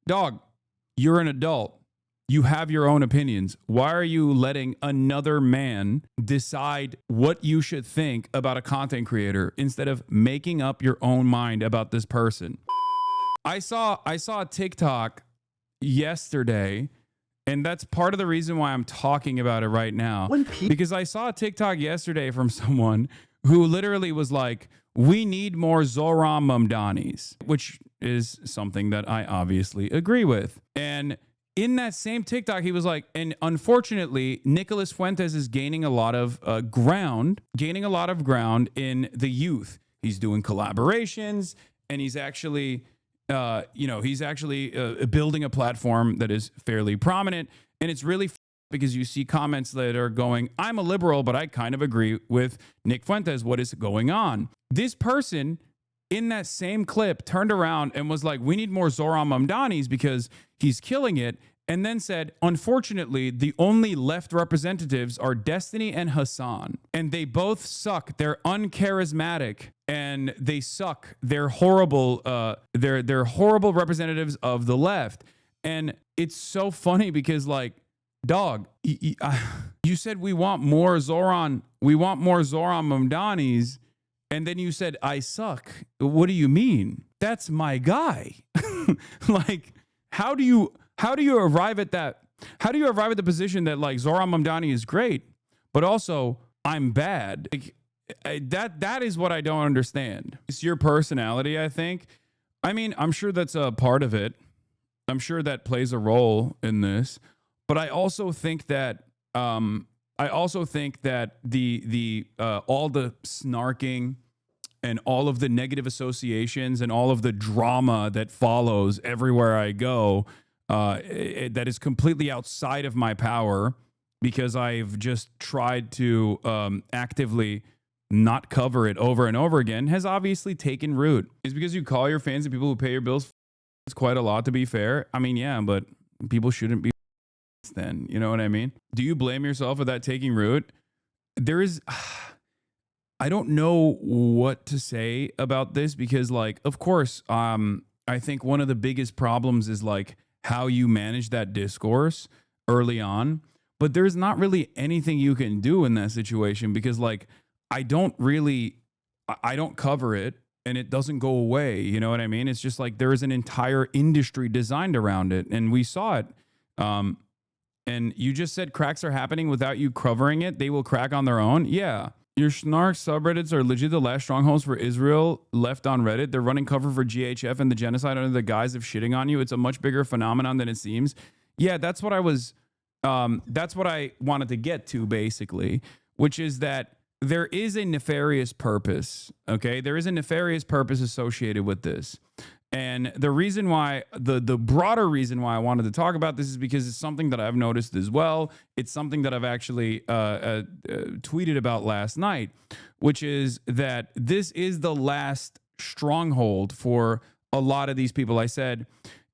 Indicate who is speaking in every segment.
Speaker 1: dog, you're an adult. You have your own opinions. Why are you letting another man decide what you should think about a content creator instead of making up your own mind about this person? I saw a TikTok yesterday, and that's part of the reason why I'm talking about it right now. Because I saw a TikTok yesterday from someone who literally was like, we need more Zohran Mamdanis, which is something that I obviously agree with. And in that same TikTok, he was like, and unfortunately, Nicolas Fuentes is gaining a lot of ground in the youth. He's doing collaborations, and he's actually, building a platform that is fairly prominent. And it's really because you see comments that are going, I'm a liberal, but I kind of agree with Nick Fuentes. What is going on? This person in that same clip turned around and was like, we need more Zohran Mamdanis because he's killing it. And then said, unfortunately, the only left representatives are Destiny and Hasan. And they both suck. They're uncharismatic and they suck. They're horrible. They're horrible representatives of the left. And it's so funny because, like, dog, you said we want more Zohran Mamdanis. And then you said, I suck. What do you mean? That's my guy. Like, how do you arrive at that? How do you arrive at the position that, like, Zohran Mamdani is great, but also I'm bad? Like, that is what I don't understand. It's your personality, I think. I mean, I'm sure that's a part of it. I'm sure that plays a role in this. But I also think that the all the snarking and all of the negative associations and all of the drama that follows everywhere I go, that is completely outside of my power because I've just tried to actively not cover it over and over again, has obviously taken root. It's because you call your fans and people who pay your bills. It's quite a lot, to be fair. I mean, yeah, but people shouldn't be then. You know what I mean? Do you blame yourself for that taking root? There is... I don't know what to say about this because, like, of course, I think one of the biggest problems is, like, how you manage that discourse early on. But there's not really anything you can do in that situation because, like, I don't cover it and it doesn't go away. You know what I mean? It's just like there is an entire industry designed around it. And we saw it. And you just said cracks are happening without you covering it. They will crack on their own. Yeah. Your snark subreddits are legit the last strongholds for Israel left on Reddit. They're running cover for GHF and the genocide under the guise of shitting on you. It's a much bigger phenomenon than it seems. Yeah, that's what I wanted to get to, basically, which is that there is a nefarious purpose. Okay, there is a nefarious purpose associated with this. And the reason why, the broader reason why I wanted to talk about this is because it's something that I've noticed as well. It's something that I've actually tweeted about last night, which is that this is the last stronghold for a lot of these people. I said,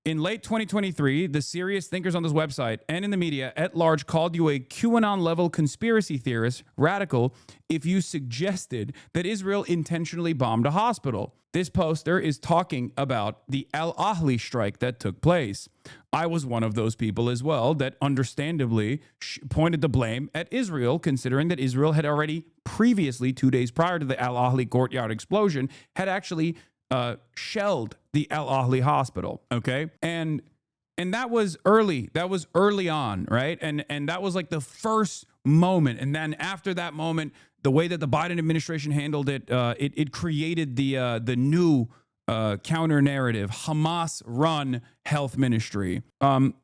Speaker 1: in late 2023, the serious thinkers on this website and in the media at large called you a QAnon-level conspiracy theorist, radical, if you suggested that Israel intentionally bombed a hospital. This poster is talking about the Al-Ahli strike that took place. I was one of those people as well that understandably pointed the blame at Israel, considering that Israel had already previously, 2 days prior to the Al-Ahli courtyard explosion, had actually shelled the Al-Ahli hospital. Okay. And that was early. That was early on. Right. And that was like the first moment. And then after that moment, the way that the Biden administration handled it, it created the new counter narrative, Hamas-run health ministry.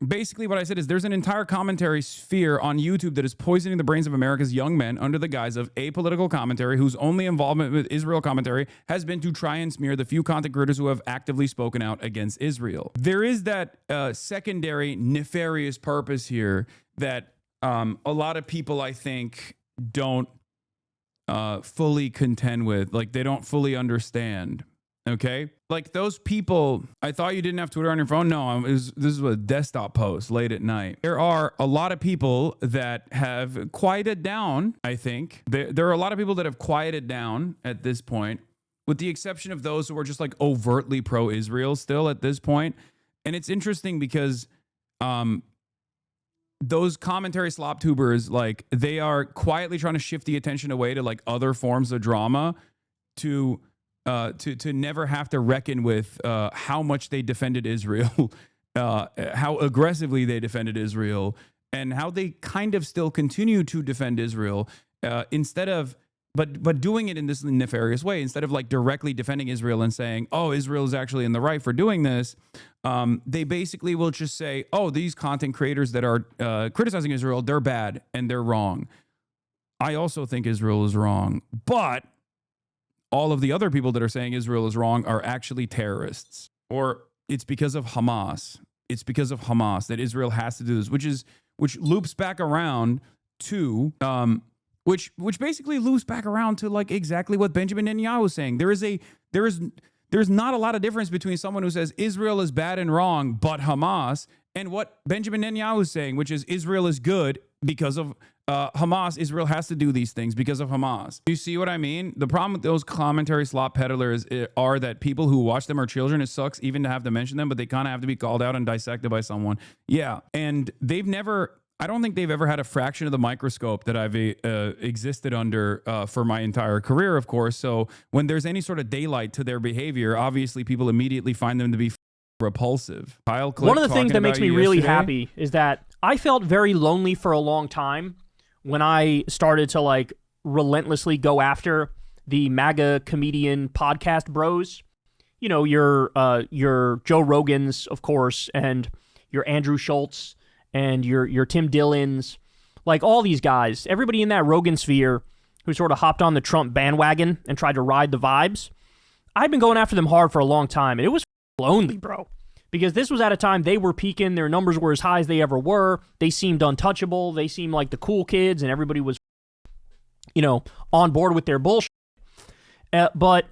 Speaker 1: Basically, what I said is there's an entire commentary sphere on YouTube that is poisoning the brains of America's young men under the guise of apolitical commentary, whose only involvement with Israel commentary has been to try and smear the few content creators who have actively spoken out against Israel. There is that secondary nefarious purpose here that a lot of people, I think, don't fully contend with. Like, they don't fully understand. Okay, like those people. I thought you didn't have Twitter on your phone. No, this is a desktop post late at night. There are a lot of people that have quieted down. I think there are a lot of people that have quieted down at this point, with the exception of those who are just like overtly pro-Israel still at this point. And it's interesting because those commentary slop tubers, like, they are quietly trying to shift the attention away to like other forms of drama to never have to reckon with how much they defended Israel, how aggressively they defended Israel, and how they kind of still continue to defend Israel, instead of but doing it in this nefarious way. Instead of like directly defending Israel and saying, oh, Israel is actually in the right for doing this, they basically will just say, oh, these content creators that are criticizing Israel, they're bad and they're wrong. I also think Israel is wrong, but all of the other people that are saying Israel is wrong are actually terrorists, or it's because of Hamas. It's because of Hamas that Israel has to do this, which loops back around to which basically loops back around to like exactly what Benjamin Netanyahu was saying. There's not a lot of difference between someone who says Israel is bad and wrong, but Hamas, and what Benjamin Netanyahu is saying, which is Israel is good because of Hamas. Israel has to do these things because of Hamas. You see what I mean? The problem with those commentary slop peddlers are that people who watch them are children. It sucks even to have to mention them, but they kind of have to be called out and dissected by someone. Yeah, and I don't think they've ever had a fraction of the microscope that I've existed under for my entire career, of course. So when there's any sort of daylight to their behavior, obviously people immediately find them to be repulsive. Kyle Click,
Speaker 2: one of the things that makes me really happy is that I felt very lonely for a long time when I started to like relentlessly go after the MAGA comedian podcast bros. You know, your Joe Rogans, of course, and your Andrew Schultz, and your Tim Dillons, like all these guys, everybody in that Rogan sphere who sort of hopped on the Trump bandwagon and tried to ride the vibes. I've been going after them hard for a long time, and it was lonely, bro. Because this was at a time they were peaking, their numbers were as high as they ever were, they seemed untouchable, they seemed like the cool kids, and everybody was, on board with their bullshit. But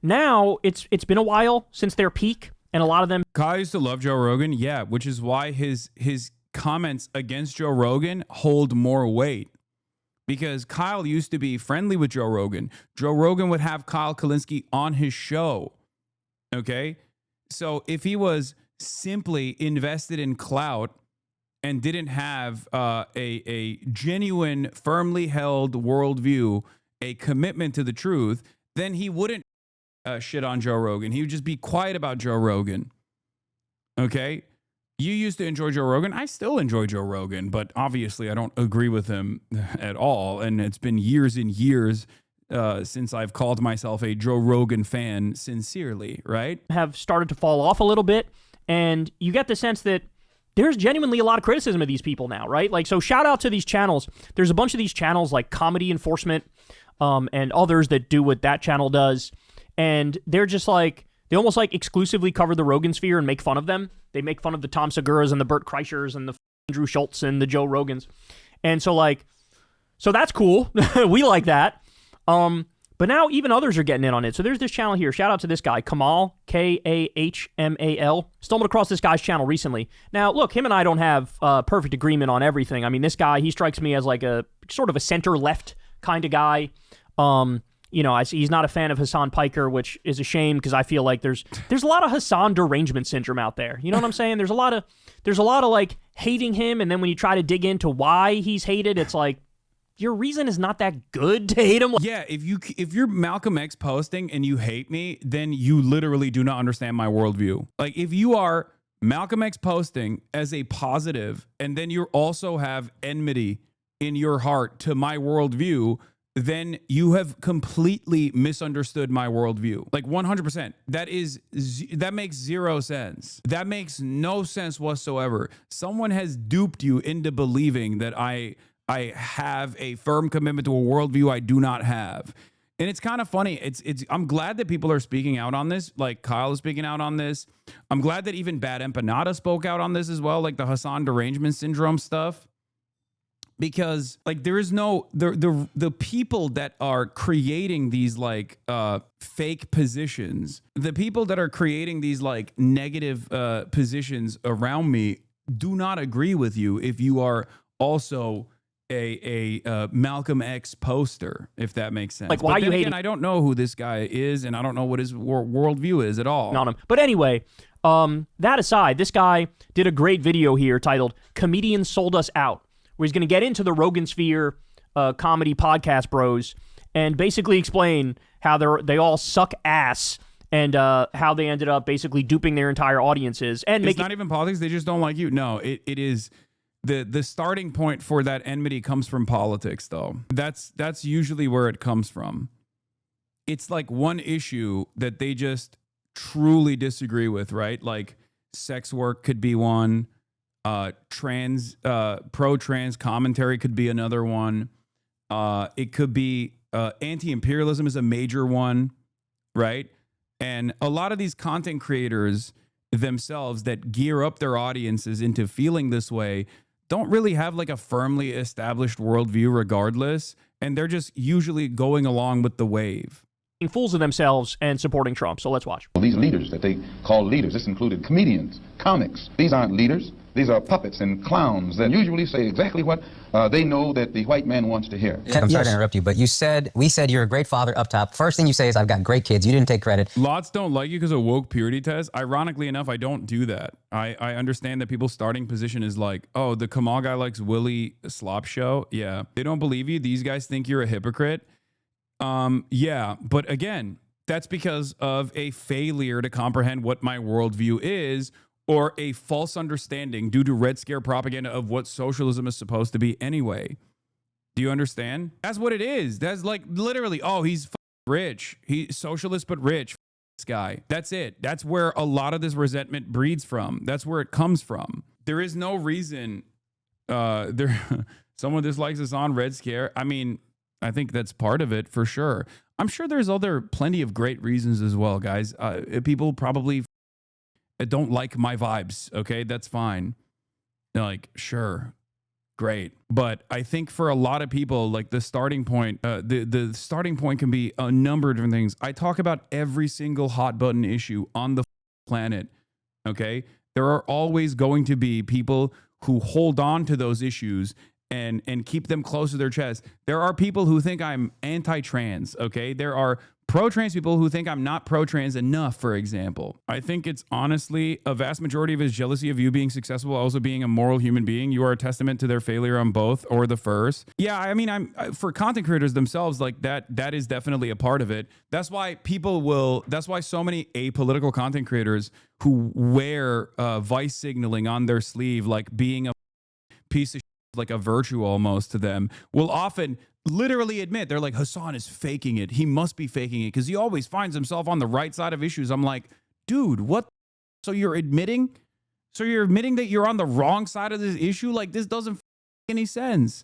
Speaker 2: now it's been a while since their peak, and a lot of them...
Speaker 1: Kyle used to love Joe Rogan, yeah, which is why his comments against Joe Rogan hold more weight, because Kyle used to be friendly with Joe Rogan. Joe Rogan would have Kyle Kulinski on his show. Okay. So if he was simply invested in clout and didn't have a genuine, firmly held worldview, a commitment to the truth, then he wouldn't shit on Joe Rogan. He would just be quiet about Joe Rogan. Okay. You used to enjoy Joe Rogan. I still enjoy Joe Rogan, but obviously I don't agree with him at all. And it's been years and years since I've called myself a Joe Rogan fan sincerely, right?
Speaker 2: Have started to fall off a little bit. And you get the sense that there's genuinely a lot of criticism of these people now, right? Like, so shout out to these channels. There's a bunch of these channels like Comedy Enforcement and others that do what that channel does. And they're just like, they almost like exclusively cover the Rogan sphere and make fun of them. They make fun of the Tom Seguras and the Bert Kreischers and the Andrew Schultz and the Joe Rogans. And so that's cool. We like that. But now even others are getting in on it. So there's this channel here. Shout out to this guy, Kamal, Kahmal. Stumbled across this guy's channel recently. Now, look, him and I don't have perfect agreement on everything. I mean, this guy, he strikes me as like a sort of a center-left kind of guy. He's not a fan of Hasan Piker, which is a shame because I feel like there's a lot of Hasan derangement syndrome out there. You know what I'm saying? There's a lot of like hating him, and then when you try to dig into why he's hated, it's like your reason is not that good to hate him.
Speaker 1: Yeah, if you're Malcolm X posting and you hate me, then you literally do not understand my worldview. Like if you are Malcolm X posting as a positive, and then you also have enmity in your heart to my worldview, then you have completely misunderstood my worldview. Like 100%. That makes zero sense. That makes no sense whatsoever. Someone has duped you into believing that I have a firm commitment to a worldview I do not have. And it's kind of funny. I'm glad that people are speaking out on this. Like Kyle is speaking out on this. I'm glad that even Bad Empanada spoke out on this as well, like the Hasan derangement syndrome stuff. Because like there is no the people that are creating these like fake positions, the people that are creating these like negative positions around me do not agree with you if you are also a Malcolm X poster, if that makes sense.
Speaker 2: Like why you hate?
Speaker 1: I don't know who this guy is, and I don't know what his worldview is at all.
Speaker 2: On him, but anyway. That aside, this guy did a great video here titled "Comedians Sold Us Out," where he's going to get into the Rogan sphere, comedy podcast bros, and basically explain how they all suck ass and how they ended up basically duping their entire audiences. And
Speaker 1: it's not even politics; they just don't like you. No, it is the starting point for that enmity comes from politics, though. That's usually where it comes from. It's like one issue that they just truly disagree with, right? Like sex work could be one, pro-trans commentary could be another one. It could be anti-imperialism is a major one, right? And a lot of these content creators themselves that gear up their audiences into feeling this way don't really have like a firmly established worldview regardless, and they're just usually going along with the wave.
Speaker 2: Fools of themselves and supporting Trump. So let's watch.
Speaker 3: Well, these leaders that they call leaders, this included comedians, comics. These aren't leaders. These are puppets and clowns that usually say exactly what they know that the white man wants to hear.
Speaker 4: I'm sorry to interrupt you, but we said you're a great father up top. First thing you say is, I've got great kids. You didn't take credit.
Speaker 1: Lots don't like you because of woke purity test. Ironically enough, I don't do that. I understand that people's starting position is like, oh, the Kamal guy likes Willie Slop Show. Yeah. They don't believe you. These guys think you're a hypocrite. Yeah, but again, that's because of a failure to comprehend what my worldview is, or a false understanding due to Red Scare propaganda of what socialism is supposed to be anyway. Do you understand? That's what it is. That's like literally, oh, he's rich. He's socialist but rich. This guy. That's it. That's where a lot of this resentment breeds from. That's where it comes from. There is no reason someone dislikes us on Red Scare. I mean, I think that's part of it for sure. I'm sure there's plenty of great reasons as well, guys. People probably don't like my vibes. Okay, that's fine. They're like, sure, great. But I think for a lot of people, like the starting point, the starting point can be a number of different things. I talk about every single hot button issue on the planet. Okay, there are always going to be people who hold on to those issues and keep them close to their chest. There are people who think I'm anti-trans, okay? There are pro-trans people who think I'm not pro-trans enough, for example. I think it's honestly a vast majority of his jealousy of you being successful, also being a moral human being. You are a testament to their failure on both or the first. Yeah, I mean, for content creators themselves, like that is definitely a part of it. That's why that's why so many apolitical content creators who wear vice signaling on their sleeve, like being a piece of like a virtue almost to them, will often literally admit, they're like, Hasan is faking it. He must be faking it because he always finds himself on the right side of issues. I'm like, dude, what? So you're admitting that you're on the wrong side of this issue? Like, this doesn't make any sense.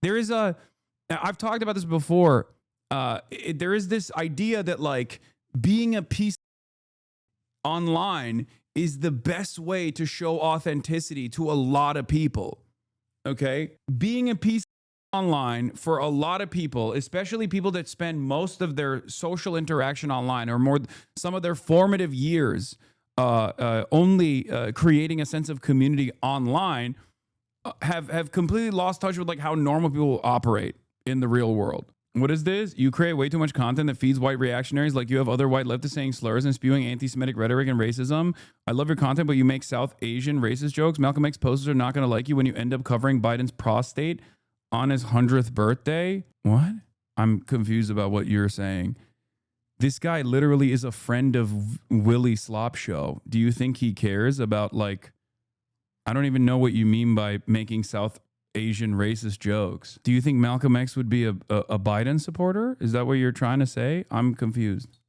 Speaker 1: I've talked about this before. There is this idea that like being a piece online is the best way to show authenticity to a lot of people. Okay, being a piece online for a lot of people, especially people that spend most of their social interaction online or more, some of their formative years only creating a sense of community online, have completely lost touch with like how normal people operate in the real world. What is this? You create way too much content that feeds white reactionaries, like you have other white leftists saying slurs and spewing anti-Semitic rhetoric and racism. I love your content, but you make South Asian racist jokes. Malcolm X posters are not going to like you when you end up covering Biden's prostate on his 100th birthday. What? I'm confused about what you're saying. This guy literally is a friend of Willie Slop Show. Do you think he cares about like, I don't even know what you mean by making South Asian racist jokes. Do you think Malcolm X would be a Biden supporter? Is that what you're trying to say? I'm confused.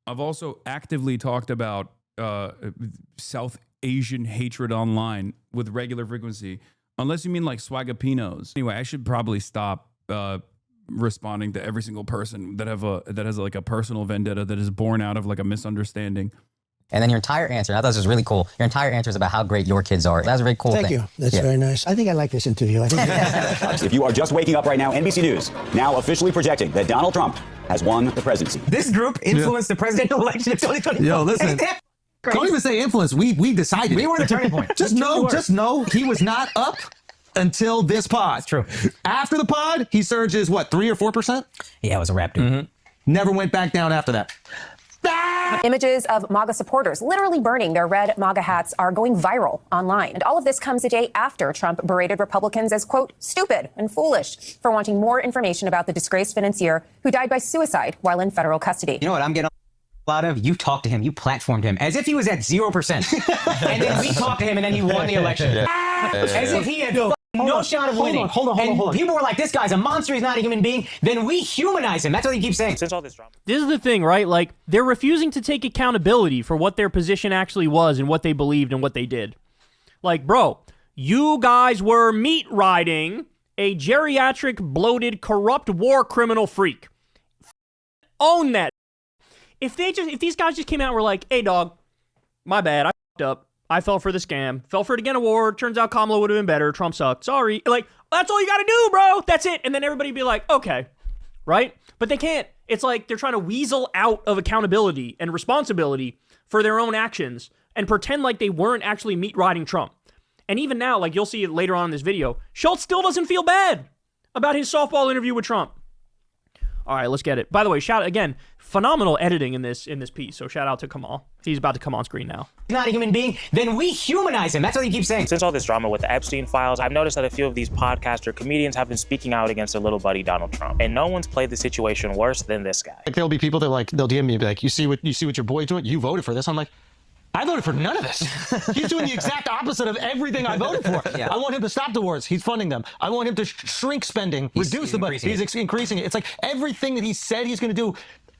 Speaker 1: I've also actively talked about South Asian hatred online with regular frequency, unless you mean like swagapinos. Anyway, I should probably stop responding to every single person that has like a personal vendetta that is born out of like a misunderstanding.
Speaker 4: And then your entire answer, I thought this was really cool. Your entire answer is about how great your kids are. That's a very cool thing.
Speaker 5: Thank you. That's very nice. I think I like this interview. I think
Speaker 6: if you are just waking up right now, NBC News now officially projecting that Donald Trump has won the presidency.
Speaker 7: This group influenced the presidential election of 2020.
Speaker 8: Yo, listen. Don't even say influence. We decided.
Speaker 7: We were the turning point.
Speaker 8: Just know he was not up until this pod.
Speaker 7: It's true.
Speaker 8: After the pod, he surges, what, 3 or 4%?
Speaker 7: Yeah, it was a wrap, dude.
Speaker 8: Never went back down after that.
Speaker 9: Images of MAGA supporters literally burning their red MAGA hats are going viral online. And all of this comes a day after Trump berated Republicans as, quote, stupid and foolish for wanting more information about the disgraced financier who died by suicide while in federal custody.
Speaker 7: You know what I'm getting a lot of? You talked to him, you platformed him as if he was at 0%. And then we talked to him and then he won the election. As if he had no shot of winning. Hold on. People were like, this guy's a monster, he's not a human being. Then we humanize him. That's what he keeps saying.
Speaker 2: Since all this drama. This is the thing, right? Like, they're refusing to take accountability for what their position actually was and what they believed and what they did. Like, bro, you guys were meat riding a geriatric, bloated, corrupt war criminal freak. Own that. If these guys just came out and were like, hey, dog, my bad, I fucked up. I fell for the scam. Fell for it again award. Turns out Kamala would have been better. Trump sucked. Sorry. Like, that's all you got to do, bro. That's it. And then everybody be like, okay. Right? But they can't. It's like they're trying to weasel out of accountability and responsibility for their own actions and pretend like they weren't actually meat riding Trump. And even now, like you'll see it later on in this video, Schultz still doesn't feel bad about his softball interview with Trump. All right, let's get it. By the way, again, phenomenal editing in this piece. So shout out to Kamal. He's about to come on screen now.
Speaker 7: He's not a human being. Then we humanize him. That's what he keeps saying.
Speaker 10: Since all this drama with the Epstein files, I've noticed that a few of these podcaster comedians have been speaking out against their little buddy Donald Trump, and no one's played the situation worse than this guy.
Speaker 11: Like there'll be people that they'll DM me and be like, you see what your boy's doing? You voted for this. I'm like, I voted for none of this. He's doing the exact opposite of everything I voted for. Yeah. I want him to stop the wars. He's funding them. I want him to shrink spending, reduce the budget. He's increasing it. It's like everything that he said he's going to do,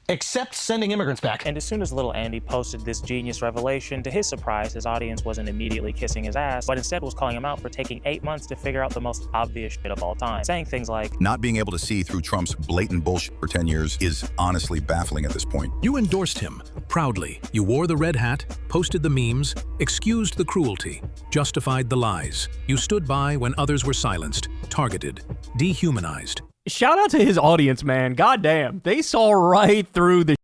Speaker 11: except sending immigrants back.
Speaker 10: And as soon as little Andy posted this genius revelation, to his surprise, his audience wasn't immediately kissing his ass, but instead was calling him out for taking 8 months to figure out the most obvious shit of all time, saying things like,
Speaker 12: not being able to see through Trump's blatant bullshit for 10 years is honestly baffling at this point.
Speaker 13: You endorsed him proudly. You wore the red hat, posted the memes, excused the cruelty, justified the lies. You stood by when others were silenced, targeted, dehumanized.
Speaker 2: Shout out to his audience, man. God damn. They saw right through the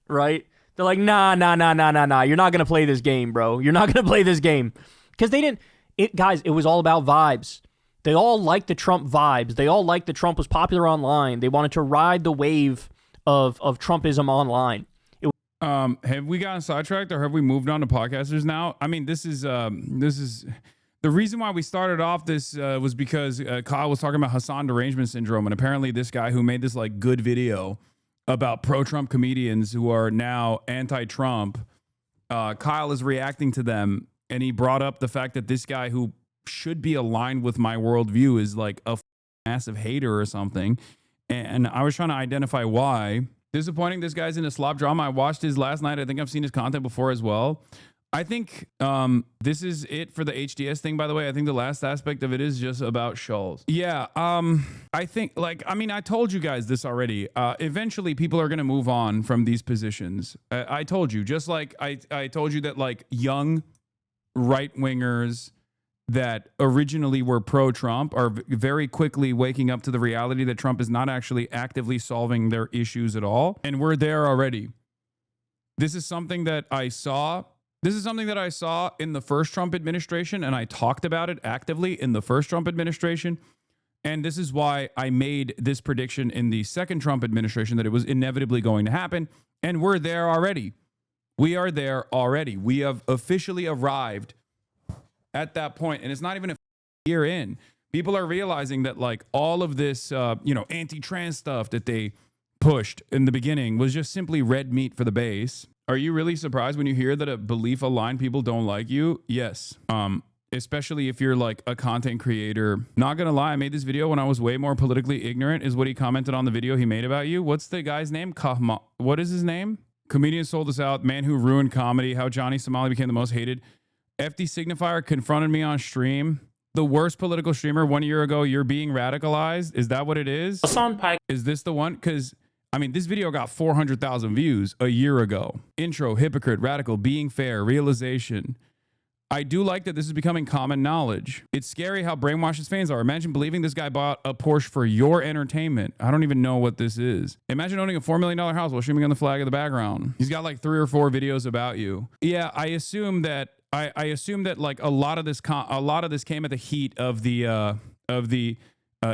Speaker 2: right? They're like, nah. You're not going to play this game, bro. You're not going to play this game. Because they didn't... Guys, it was all about vibes. They all liked the Trump vibes. They all liked that Trump was popular online. They wanted to ride the wave of Trumpism online.
Speaker 1: Have we gotten sidetracked or have we moved on to podcasters now? I mean, this is the reason why we started off this was because Kyle was talking about Hasan Derangement syndrome, and apparently this guy who made this like good video about pro-Trump comedians who are now anti-Trump, Kyle is reacting to them, and he brought up the fact that this guy who should be aligned with my worldview is like a massive hater or something, and I was trying to identify why. Disappointing. This guy's in a slop drama. I watched his last night. I think I've seen his content before as well. I think this is it for the HDS thing, by the way. I think the last aspect of it is just about Schultz. Yeah, I think, I told you guys this already. Eventually, people are going to move on from these positions. I told you, just like I told you that, like, young right-wingers that originally were pro-Trump are very quickly waking up to the reality that Trump is not actually actively solving their issues at all. And we're there already. This is something that I saw. This is something that I saw in the first Trump administration, and I talked about it actively in the first Trump administration. And this is why I made this prediction in the second Trump administration, that it was inevitably going to happen. And we're there already. We are there already. We have officially arrived at that point, and it's not even a year in. People are realizing that, like, all of this, anti-trans stuff that they pushed in the beginning was just simply red meat for the base. Are you really surprised when you hear that a belief-aligned people don't like you? Yes. Especially if you're like a content creator. Not gonna lie, I made this video when I was way more politically ignorant, is what he commented on the video he made about you. What's the guy's name? What is his name? Comedian sold us out. Man who ruined comedy. How Johnny Somali became the most hated. FD Signifier confronted me on stream. The worst political streamer 1 year ago. You're being radicalized. Is that what it is?
Speaker 10: Hasan Piker.
Speaker 1: Is this the one? Because, I mean, this video got 400,000 views a year ago. Intro, hypocrite, radical, being fair, realization. I do like that this is becoming common knowledge. It's scary how brainwashed his fans are. Imagine believing this guy bought a Porsche for your entertainment. I don't even know what this is. Imagine owning a $4 million house while streaming on the flag in the background. He's got like 3 or 4 videos about you. Yeah, I assume that like a lot of this came at the heat of the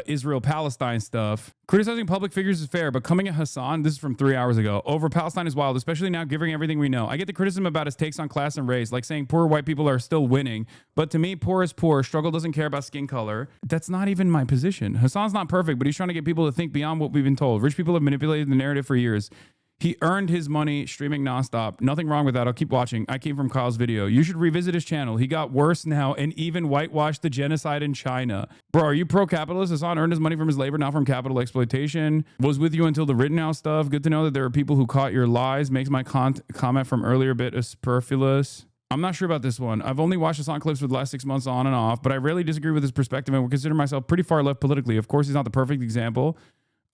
Speaker 1: Israel-Palestine stuff. Criticizing public figures is fair, but coming at Hasan, this is from 3 hours ago, over Palestine is wild, especially now given everything we know. I get the criticism about his takes on class and race, like saying poor white people are still winning, but to me, poor is poor. Struggle doesn't care about skin color. That's not even my position. Hasan's not perfect, but he's trying to get people to think beyond what we've been told. Rich people have manipulated the narrative for years. He earned his money streaming nonstop. Nothing wrong with that. I'll keep watching. I came from Kyle's video. You should revisit his channel. He got worse now and even whitewashed the genocide in China. Bro, are you pro-capitalist? Hasan earned his money from his labor, not from capital exploitation. Was with you until the Rittenhouse stuff. Good to know that there are people who caught your lies. Makes my comment from earlier a bit superfluous. I'm not sure about this one. I've only watched Hasan clips for the last 6 months on and off, but I rarely disagree with his perspective and would consider myself pretty far left politically. Of course, he's not the perfect example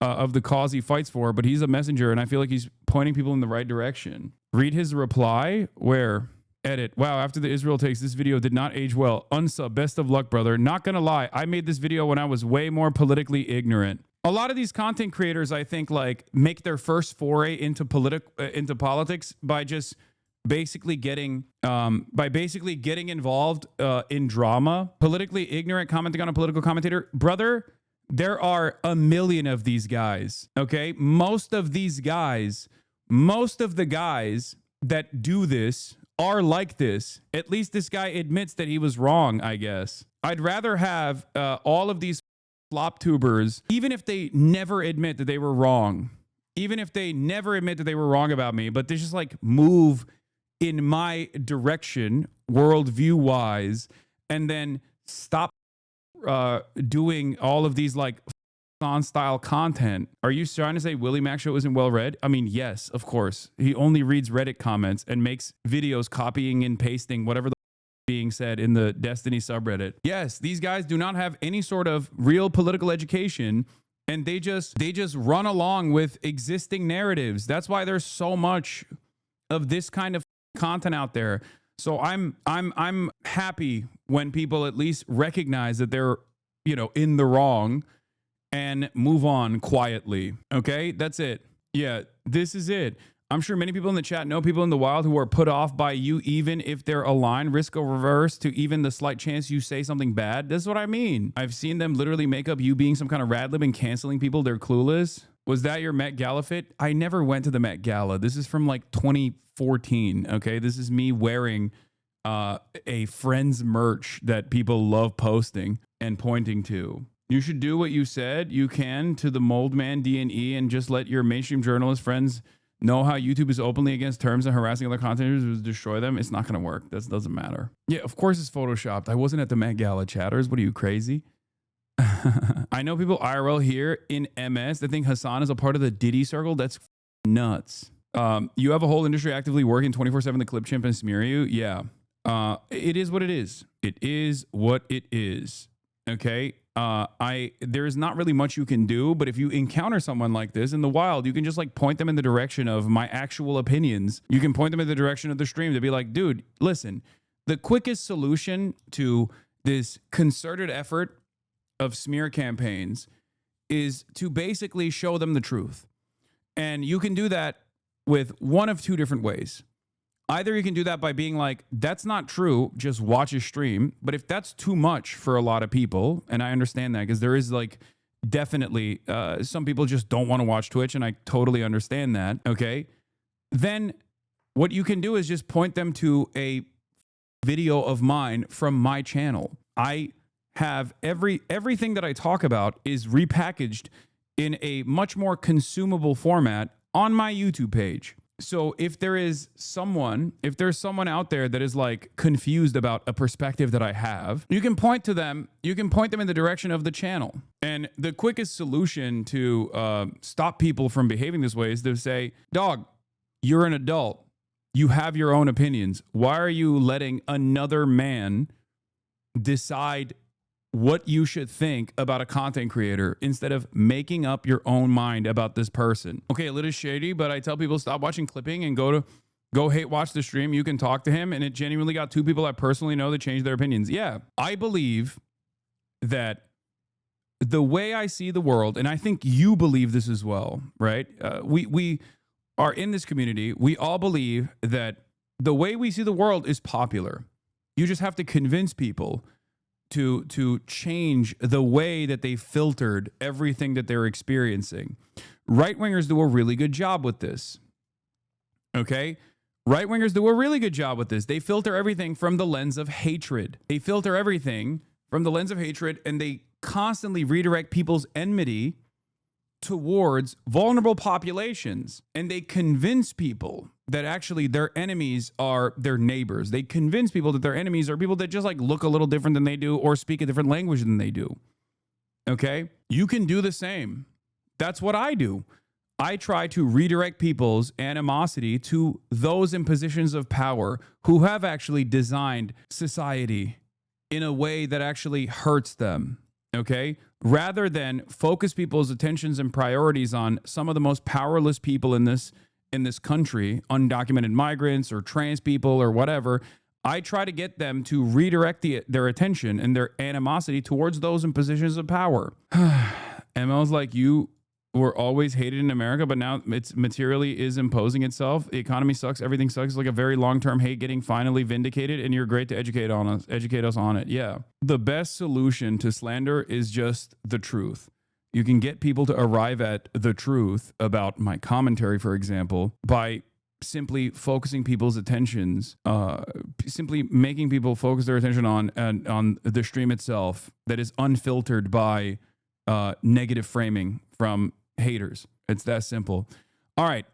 Speaker 1: of the cause he fights for, but he's a messenger, and I feel like he's pointing people in the right direction. Read his reply. Where? Edit. Wow, after the Israel takes, this video did not age well. Unsub. Best of luck, brother. Not gonna lie, I made this video when I was way more politically ignorant. A lot of these content creators, I think, like, make their first foray into politics by just basically getting involved in drama. Politically ignorant, commenting on a political commentator. Brother, there are a million of these guys, okay? Most of the guys that do this are like this. At least this guy admits that he was wrong, I guess. I'd rather have all of these flop tubers, even if they never admit that they were wrong, even if they never admit that they were wrong about me, but they just like move in my direction, worldview wise, and then stop doing all of these like on style content. Are you trying to say Willie Mac show isn't well read? I mean, yes, of course. He only reads Reddit comments and makes videos copying and pasting whatever the being said in the Destiny subreddit. Yes, these guys do not have any sort of real political education, and they just run along with existing narratives. That's why there's so much of this kind of content out there. So I'm happy when people at least recognize that they're, you know, in the wrong and move on quietly. Okay, that's it. Yeah, this is it. I'm sure many people in the chat know people in the wild who are put off by you even if they're aligned, risk or reverse to even the slight chance you say something bad. That's what I mean. I've seen them literally make up you being some kind of rad lib and canceling people. They're clueless. Was that your Met Gala fit? I never went to the Met Gala. This is from like 2014. Okay, this is me wearing a Friends merch that people love posting and pointing to. You should do what you said you can to the Moldman D&E and just let your mainstream journalist friends know how YouTube is openly against terms and harassing other content creators to destroy them. It's not going to work. That doesn't matter. Yeah, of course it's photoshopped. I wasn't at the Met Gala, chatters. What are you, crazy? I know people IRL here in MS that think Hasan is a part of the Diddy circle. That's nuts. You have a whole industry actively working 24/7 to clip chimp and smear you. Yeah. It is what it is. It is what it is. Okay. There is not really much you can do, but if you encounter someone like this in the wild, you can just like point them in the direction of my actual opinions. You can point them in the direction of the stream to be like, dude, listen, the quickest solution to this concerted effort of smear campaigns is to basically show them the truth. And you can do that with one of two different ways. Either you can do that by being like, that's not true, just watch a stream. But if that's too much for a lot of people, and I understand that because there is like definitely some people just don't want to watch Twitch, and I totally understand that, okay? Then what you can do is just point them to a video of mine from my channel. I have everything that I talk about is repackaged in a much more consumable format on my YouTube page. So if there's someone out there that is like confused about a perspective that I have, you can point to them. You can point them in the direction of the channel. And the quickest solution to stop people from behaving this way is to say, dog, you're an adult. You have your own opinions. Why are you letting another man decide what you should think about a content creator instead of making up your own mind about this person? Okay, a little shady, but I tell people stop watching clipping and go hate watch the stream. You can talk to him, and it genuinely got two people I personally know that changed their opinions. Yeah, I believe that the way I see the world, and I think you believe this as well, right? We are in this community. We all believe that the way we see the world is popular. You just have to convince people to change the way that they filtered everything that they're experiencing. Right-wingers do a really good job with this. Okay? Right-wingers do a really good job with this. They filter everything from the lens of hatred. They filter everything from the lens of hatred, and they constantly redirect people's enmity towards vulnerable populations. And they convince people that actually their enemies are their neighbors. They convince people that their enemies are people that just like look a little different than they do or speak a different language than they do. Okay? You can do the same. That's what I do. I try to redirect people's animosity to those in positions of power who have actually designed society in a way that actually hurts them. Okay? Rather than focus people's attentions and priorities on some of the most powerless people in this country, undocumented migrants or trans people or whatever, I try to get them to redirect their attention and their animosity towards those in positions of power. ML's like, you were always hated in America, but now it's materially is imposing itself. The economy sucks. Everything sucks. It's like a very long-term hate getting finally vindicated, and you're great to educate us on it. Yeah. The best solution to slander is just the truth. You can get people to arrive at the truth about my commentary, for example, by simply focusing people's attentions, simply making people focus their attention on the stream itself that is unfiltered by negative framing from haters. It's that simple. All right.